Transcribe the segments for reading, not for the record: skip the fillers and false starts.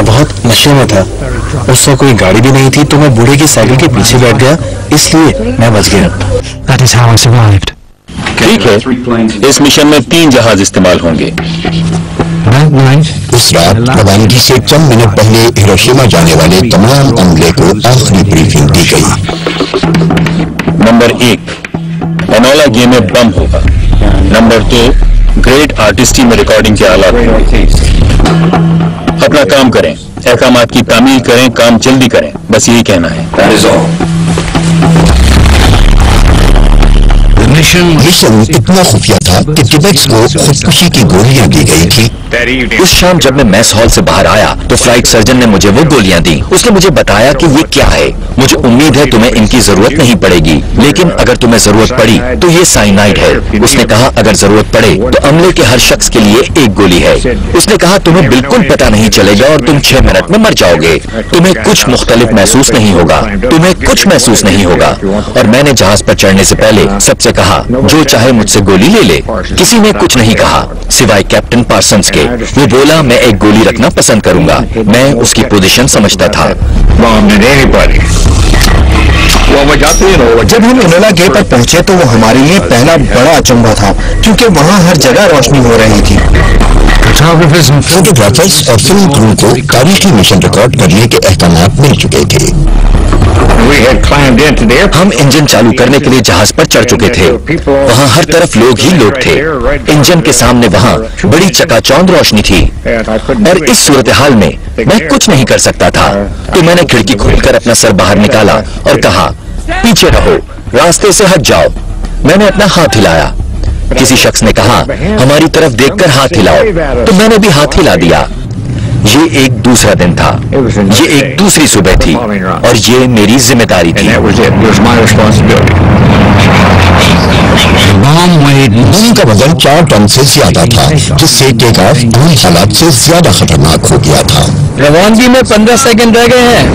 मैं बहुत नशे में था। उस वक्त कोई गाड़ी भी नहीं थी तो मैं बूढ़े की साइकिल के पीछे बैठ गया, इसलिए मैं बच गया। That is how I survived. ठीक है, इस मिशन में 3 जहाज इस्तेमाल होंगे। इस रात रवानगी से चंद मिनट पहले हिरोशिमा जाने वाले तमाम अमले को आखिरी ब्रीफिंग दी गई। नंबर 1, एनोला गेम में बम होगा। नंबर 2, ग्रेट आर्टिस्टी में रिकॉर्डिंग के आलात होंगे। अपना काम करें, अहकामात की तामील करें, काम जल्दी करें, बस यही कहना है। मिशन इतना खुफिया था कि टिबेट्स को खुदकुशी की गोलियां दी गई थी। उस शाम जब मैं मैस हॉल से बाहर आया तो फ्लाइट सर्जन ने मुझे वो गोलियां दी। उसने मुझे बताया कि ये क्या है। मुझे उम्मीद है तुम्हें इनकी जरूरत नहीं पड़ेगी, लेकिन अगर तुम्हें जरूरत पड़ी तो ये साइनाइड है। उसने कहा अगर जरूरत पड़े तो अमले के हर शख्स के लिए 1 गोली है। उसने कहा तुम्हें बिल्कुल पता नहीं चलेगा और तुम 6 मिनट में मर जाओगे। तुम्हें कुछ मुख्तलिफ महसूस नहीं होगा, तुम्हें कुछ महसूस नहीं होगा। और मैंने जहाज पर चढ़ने से पहले सबसे कहा जो चाहे मुझसे गोली ले ले। किसी ने कुछ नहीं कहा सिवाय कैप्टन पार्सन्स के। वो बोला मैं एक गोली रखना पसंद करूंगा। मैं उसकी पोजीशन समझता था। जब हम एनोला गे पर पहुंचे तो वो हमारे लिए पहला बड़ा अचंभा था, क्योंकि वहाँ हर जगह रोशनी हो रही थी। फोटोग्राफर्स और फिल्म क्रू को तारीखी मिशन रिकॉर्ड करने के अहकामात मिल चुके थे। हम इंजन चालू करने के लिए जहाज पर चढ़ चुके थे। वहाँ हर तरफ लोग ही लोग थे। इंजन के सामने वहाँ बड़ी चकाचौंध रोशनी थी और इस सूरत हाल में मैं कुछ नहीं कर सकता था। तो मैंने खिड़की खोलकर अपना सर बाहर निकाला और कहा पीछे रहो, रास्ते से हट जाओ। मैंने अपना हाथ हिलाया। किसी शख्स ने कहा हमारी तरफ देखकर हाथ हिलाओ, तो मैंने भी हाथ हिला दिया। ये एक दूसरा दिन था, ये एक दूसरी सुबह थी और ये मेरी जिम्मेदारी थी। बम का वजन 4 टन से ज्यादा था, जिससे टेक ऑफ दूसरे हालात से ज्यादा खतरनाक हो गया था। रवानगी में 15 सेकंड रह गए हैं।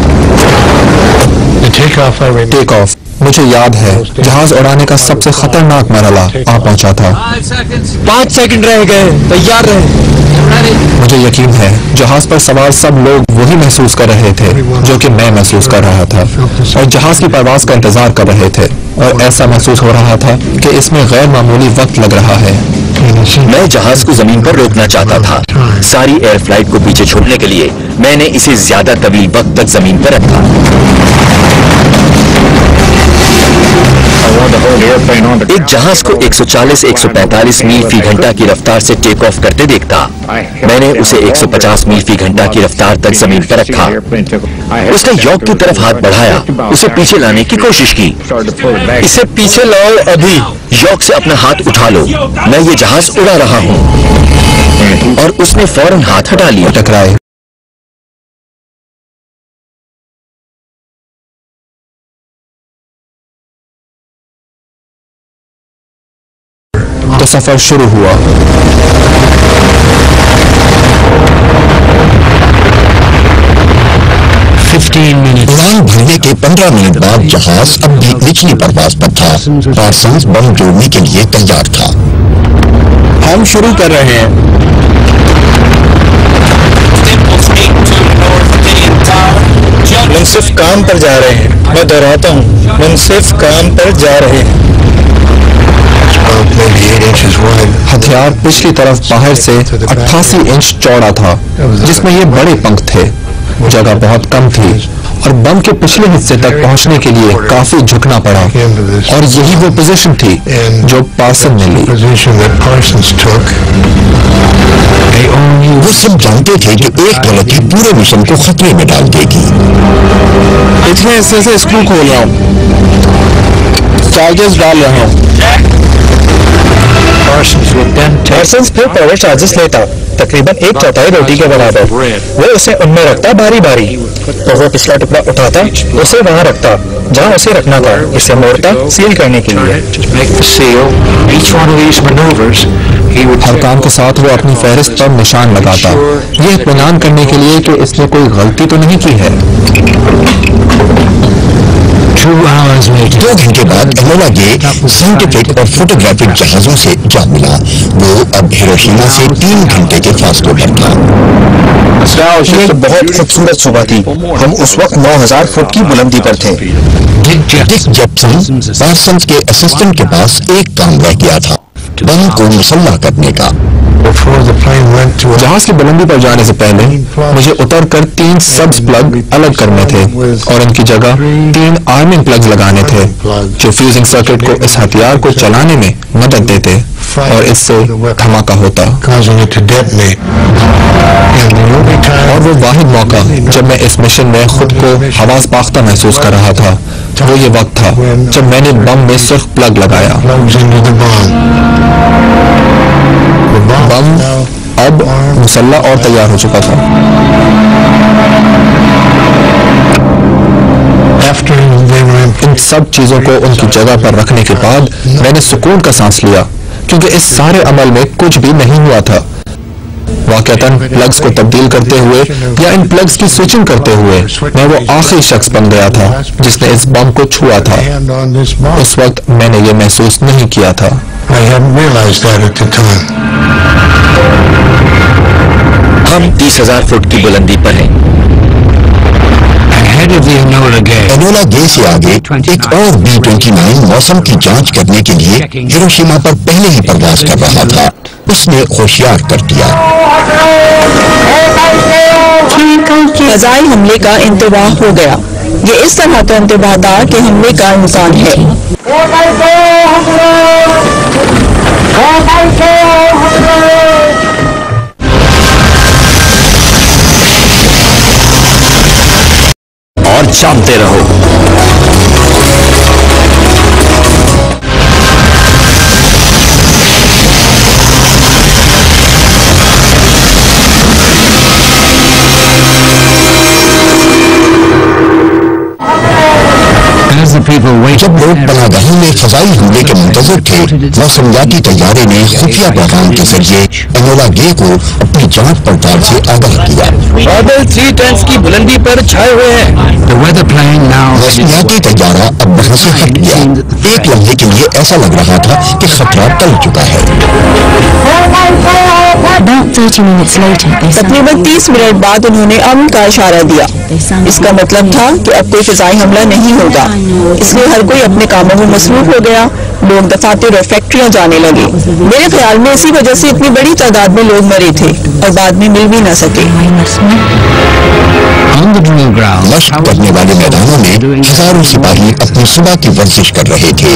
Take off. मुझे याद है जहाज उड़ाने का सबसे खतरनाक मरहला आ पहुंचा था। 5 सेकंड रह गए, तैयार रहे। मुझे यकीन है जहाज पर सवार सब लोग वही महसूस कर रहे थे जो कि मैं महसूस कर रहा था, और जहाज की परवाज का इंतजार कर रहे थे। और ऐसा महसूस हो रहा था कि इसमें गैर मामूली वक्त लग रहा है। मैं जहाज को जमीन पर रोकना चाहता था। सारी एयर फ्लाइट को पीछे छोड़ने के लिए मैंने इसे ज्यादा तवील वक्त तक जमीन पर रखा। एक जहाज को 140-145 मील फी घंटा की रफ्तार से टेक ऑफ करते देखता। मैंने उसे 150 मील फी घंटा की रफ्तार तक जमीन पर रखा। उसने यॉक की तरफ हाथ बढ़ाया, उसे पीछे लाने की कोशिश की। इसे पीछे लाओ अभी। यॉक से अपना हाथ उठा लो, मैं ये जहाज उड़ा रहा हूँ। और उसने फौरन हाथ हटा लिया। टकराए। तो सफर शुरू हुआ। उड़ान भरने के 15 मिनट बाद जहाज अब भी निचली परवाज पर था। पार्सन्स बम जोड़ने के लिए तैयार था। हम शुरू कर रहे हैं। मुनसिफ काम पर जा रहे हैं। मैं दोहराता हूँ, मुनसिफ काम पर जा रहे हैं। हथियार पिछली तरफ बाहर से 88 इंच चौड़ा था, जिसमें ये बड़े पंख थे। जगह बहुत कम थी और बम के पिछले हिस्से तक पहुंचने के लिए काफी झुकना पड़ा। और यही वो पोजीशन थी जो पार्सन ने ली। वो सब जानते थे कि एक गलती पूरे मिशन को खतरे में डाल देगी। पिछले हिस्से से स्क्रू खोल रहा हूँ, चार्जेस डाल रहा हूँ। पार्सन्स फिर पावर चार्जेस लेता, तकरीबन 1/4 रोटी के बराबर। वो उसे उनमें रखता बारी बारी। तो वो पिछला टुकड़ा उठाता, उसे वहाँ रखता जहाँ उसे रखना था, इसे मोड़ता सील करने के लिए। हर काम के साथ वो अपनी फहरिस्त पर निशान लगाता, ये इत्मीनान करने के लिए कि इसने कोई गलती तो नहीं की है। 2 घंटे बाद एनोला गे साइंटिफिक और फोटोग्राफिक जहाजों से जा मिला। वो अब हिरोशिमा से 3 घंटे के फासले पर था। ये बहुत खूबसूरत सुबह थी। हम उस वक्त 9000 फुट की बुलंदी पर थे। डिक जेप्सन पार्सन्स के असिस्टेंट के पास एक काम रह गया था, बम को मुसल्लह करने का। जहाज की बुलंदी पर जाने से पहले मुझे उतरकर 3 सब्ज प्लग अलग करने थे और इनकी जगह 3 आर्मिंग प्लग्स लगाने थे जो फ्यूजिंग सर्किट को इस हथियार को चलाने में मदद देते और इससे धमाका होता। और वो वाहिद मौका जब मैं इस मिशन में खुद को हवास बाख्ता महसूस कर रहा था, वो ये वक्त था जब मैंने बम में सुर्ख प्लग लगाया। बम अब मुसल्ला और तैयार हो चुका था। इन सब चीजों को उनकी जगह पर रखने के बाद मैंने सुकून का सांस लिया, क्योंकि इस सारे अमल में कुछ भी नहीं हुआ था। वाकईतन प्लग्स को तब्दील करते हुए या इन प्लग्स की स्विचिंग करते हुए मैं वो आखिरी शख्स बन गया था जिसने इस बम को छुआ था। उस वक्त मैंने ये महसूस नहीं किया था। हम 30,000 फुट की बुलंदी पर हैं। एनोला गे से आगे एक और B-29 मौसम की जांच करने के लिए हिरोशिमा पर पहले ही प्रवास कर रहा था। उसने होशियार कर दिया। फ़ज़ाई हमले का इंतबाह हो गया। ये इस तरह का इंतबाह था कि हमले का इम्कान है। और जानते रहो। जब लोग पनागाहों में फजाई हमले के मुंतज़िर थे, मौसमियाती तैयारे ने खुफिया पैगाम के जरिए एनोला गे को अपनी जांच पड़ताल से आगाह किया। बादल 3 टन्स की बुलंदी पर छाए हुए हैं। मौसमियाती तैयारा अब वहां से हट गया। एक लम्हे के लिए ऐसा लग रहा था कि खतरा टल चुका है। तकरीबन 30 मिनट बाद उन्होंने अमन का इशारा दिया। इसका मतलब था कि अब कोई फिजाई हमला नहीं होगा, इसलिए हर कोई अपने कामों में मसरूफ हो गया। लोग दफातर और फैक्ट्रियां जाने लगे। मेरे ख्याल में इसी वजह से इतनी बड़ी तादाद में लोग मरे थे और बाद में मिल भी न सके। मशक करने वाले मैदानों में हजारों सिपाही अपनी सुबह की वर्जिश कर रहे थे।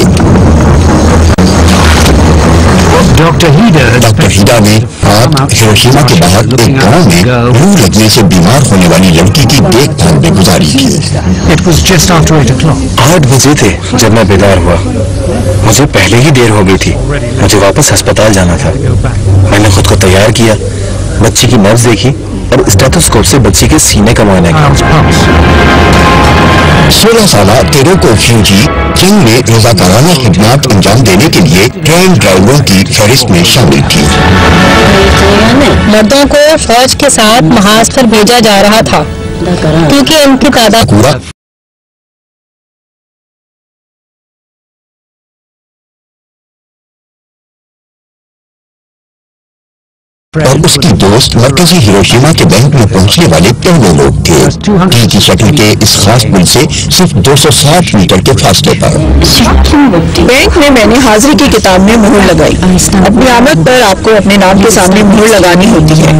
डॉक्टर हीडा ने रात हिरोशिमा के बाहर एक गांव में लू लगने से बीमार होने वाली लड़की की देखभाल में गुजारी थी। 8 बजे थे जब मैं बेदार हुआ। मुझे पहले ही देर हो गई थी। मुझे वापस अस्पताल जाना था। मैंने खुद को तैयार किया, बच्ची की नब्ज देखी और स्टेथोस्कोप से बच्ची के सीने का मुआयना किया। 16 साला तेरोको फ्यूजी जंग में रजाकाराना खिदमत अंजाम देने के लिए ट्रेन ड्राइवरों की फहरिस्त में शामिल थी। मर्दों को फौज के साथ महाज पर भेजा जा रहा था क्योंकि उनकी तादाद पूरा और उसकी दोस्त मरकजी हिरोशिमा के बैंक में पहुंचने वाले पहले लोग थे। टी की शक्ल के इस खास पुल से सिर्फ 260 मीटर के फासले पर। बैंक में मैंने हाजिरी की किताब में मुहर लगाई। अपनी आमद पर आपको अपने नाम के सामने मुहर लगानी होती है,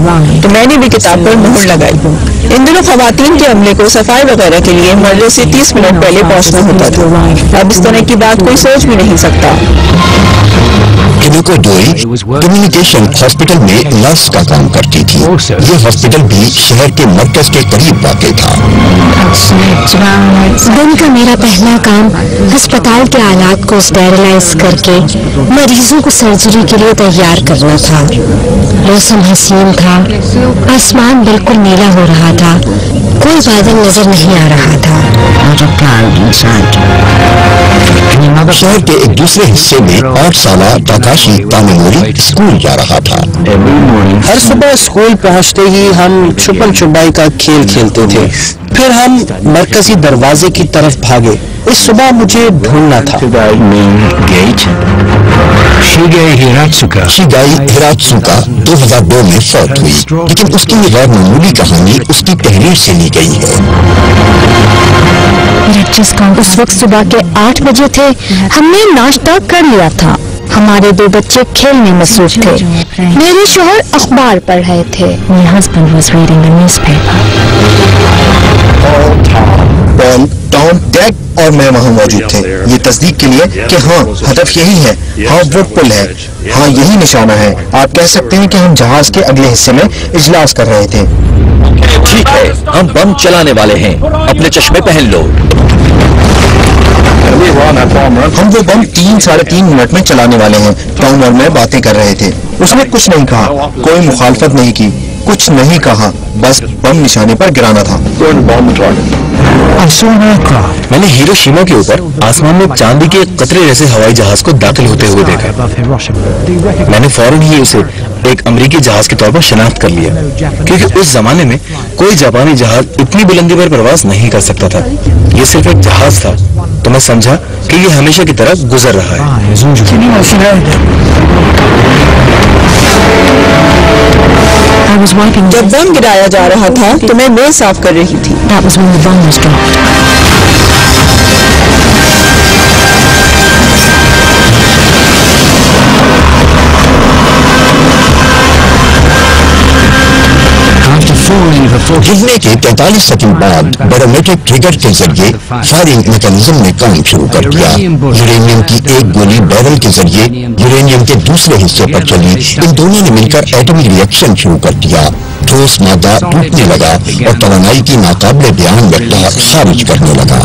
तो मैंने भी किताब पर मुहर लगाई। इन दिनों खवातीन के अमले को सफाई वगैरह के लिए मर्दों से 30 मिनट पहले पहुंचना होता था। अब इस तरह की बात कोई सोच भी नहीं सकता। किनुको डोई कम्युनिकेशन हॉस्पिटल में नर्स का काम करती थी। ये हॉस्पिटल भी शहर के मरकज के करीब वाक़ था। दिन का मेरा पहला काम अस्पताल के आलात को स्टेरिलाइज करके मरीजों को सर्जरी के लिए तैयार करना था। मौसम हसीन था, आसमान बिल्कुल नीला हो रहा था, कोई बादल नजर नहीं आ रहा था। शहर के एक दूसरे हिस्से में 8 साला ताकाशी तामेमोरी स्कूल जा रहा था। हर सुबह स्कूल पहुंचते ही हम छुपन छुपाई का खेल खेलते थे। फिर हम मरकजी दरवाजे की तरफ भागे। इस सुबह मुझे ढूंढना था। Shigeru Hiratsuka शिगाई हिरात्सुका 2002 में फौत हुई, लेकिन उसकी ये गैर मामूली कहानी उसकी तहरीर से ली गई है। उस वक्त सुबह के 8 बजे थे। हमने नाश्ता कर लिया था। हमारे 2 बच्चे खेल में मसरूफ थे। मेरे शोहर अखबार पढ़ रहे थे। My husband was reading the newspaper. Paul, Tom, Dag और मैं वहाँ मौजूद थे, ये तस्दीक के लिए कि हाँ हदफ यही है, हाँ वो पुल है, हाँ यही निशाना है। आप कह सकते हैं कि हम जहाज के अगले हिस्से में इजलास कर रहे थे। ठीक है, हम बम चलाने वाले हैं, अपने चश्मे पहन लो। हम वो बम 3-3.5 मिनट में चलाने वाले हैं। टॉम और मैं बातें कर रहे थे। उसने कुछ नहीं कहा, कोई मुखालफत नहीं की, कुछ नहीं कहा, बस बम निशाने पर गिराना था। मैंने हिरोशिमा के ऊपर आसमान में चांदी के कतरे जैसे हवाई जहाज को दाखिल होते हुए देखा। मैंने फौरन ही उसे एक अमेरिकी जहाज के तौर पर शनाख्त कर लिया, क्योंकि उस जमाने में कोई जापानी जहाज इतनी बुलंदी पर प्रवास नहीं कर सकता था। ये सिर्फ एक जहाज था, तो मैं समझा कि ये हमेशा की तरह गुजर रहा है। जब बम गिराया जा रहा था तो मैं मेज साफ कर रही थी। That was when the bomb was dropped. गिरने के 43 सेकंड बाद बैरोमेट्रिक ट्रिगर के जरिए फायरिंग मैकेनिज्म ने काम शुरू कर दिया। यूरेनियम की एक गोली बैरल के जरिए यूरेनियम के दूसरे हिस्से पर चली। इन दोनों ने मिलकर एटॉमिक रिएक्शन शुरू कर दिया। ठोस मादा टूटने लगा और तवानाई की नाकाबिले बयान व्यक्ता खारिज करने लगा।